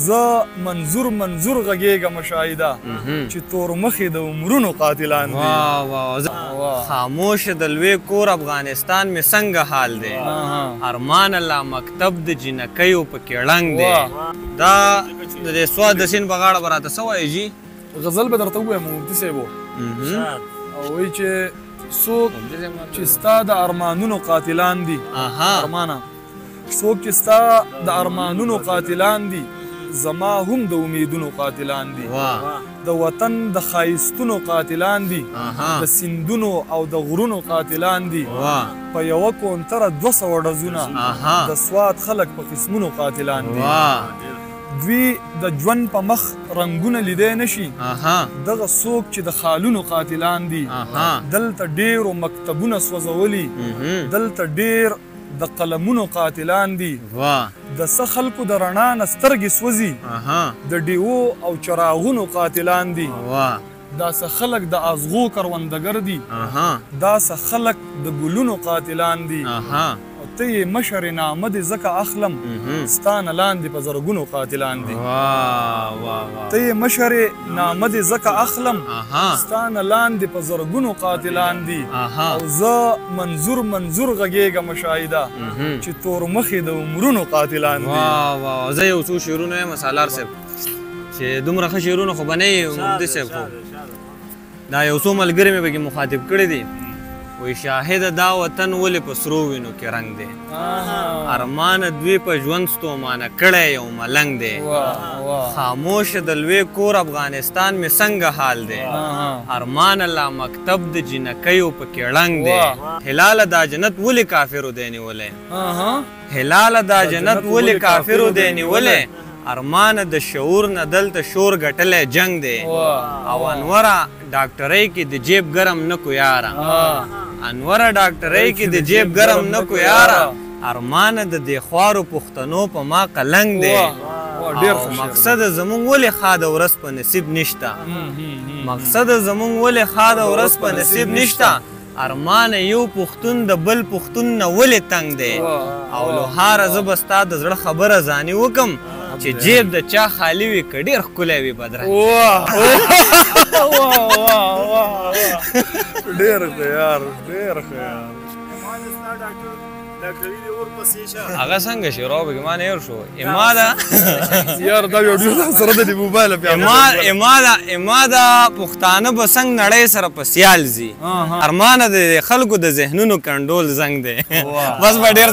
زه منظور غږېږم شاهده چې تور مخې د عمرونو قاتلان دي. خاموش د لوی کور افغانستان مې څنګه حال دی، ارمان الله مکتب د جنکیو په کې ړنګ دی. دا د سواد د سیند په غاړه به راته څه وایي جي؟ غزل به درته ووایم مفتي صاحب، او وایي چې څوک چې ستا د ارمانونو قاتلان دي، ارمانه څوک چې ستا د ارمانونو قاتلان دي، زما هم د امیدونو قاتلان دي. د وطن د ښایستونو قاتلان دي، د سیندونو او د غرونو قاتلان دي. په یوه کونتره 200 ډزونه د سواد خلک په قسمونو قاتلان دي. دوی د ژوند په مخ رنګونه لیدی نشي، دغه څوک چې د خالونو قاتلان دي. دلته ډیرو مکتبونه سوځولي، دلته ډیر د قلمونو قاتلان دي. د څه خلکو د رڼا نه سترګې سوځي، د ډیوو او چراغونو قاتلان دي. دا څه خلک د ازغو کروندګر دي، دا څه خلک د ګلونو قاتلان دي. ته یې مشر نامه دې ځکه اخلم، ستا نه لاندې په زرګونو قاتلان دي. ته یې مشر نامه دې ځکه اخلم، ستا نه لاندې په زرګونو قاتلان دي. او زه منظور غږېږم شاهده چې تور مخې د عمرونو قاتلان دي. زه یو څو شعرونه یم سالار صاحب چې دومره ښه شعرونه خو به نه یي مفتي صاحب، خو دا یو څو ملګري مې پکې مخاطب کړي دي. وی شاهده دا وطن ولې په سرو وینو کې رنګ دی، ارمان دوی په ژوند ستومانه کړی یو ملنګ دی. خاموش د لوی کور افغانستان مې څنګه حال دی، ارمان الله مکتب د جنکیو په کې ړنګ دی. هلاله دا جنت ولې کافرو دی نیولی، هلاله دا جنت ولې کافرو دی نیولی. ارمان د شعور نه دلته شور ګټلی جنگ دی. او انوره ډاکټرۍ کې د جیب ګرم نه کو یاره، انوره ډاکټرۍ کې د جیب ګرم نه کو یاره. ارمان د دې خوارو پښتنو په ما قلنګ دی. او مقصد زمونږ ولې ښه د ورځ په نصیب نشته، مقصد زمونږ ولې ښه د ورځ په نصیب نشته. ارمان یو پښتون د بل پښتون نه ولې تنګ دی. او لوهاره زه به ستا د زړه خبره ځاني وکم چې جیب د چا خالی وي که ډېر ښکلی وي بدرنګ. ډېر ښه یار، ډېر ښه یار. هغه څنګه شو راو پکې ما نه هېر شو. اماده یار دا یو ډېر سره د موبایل اماده پښتانه به څنګ نړۍ سره په سیال ځي. ارمانه د خلکو د ذهنونو کنډول زنګ دی. بس به ډېر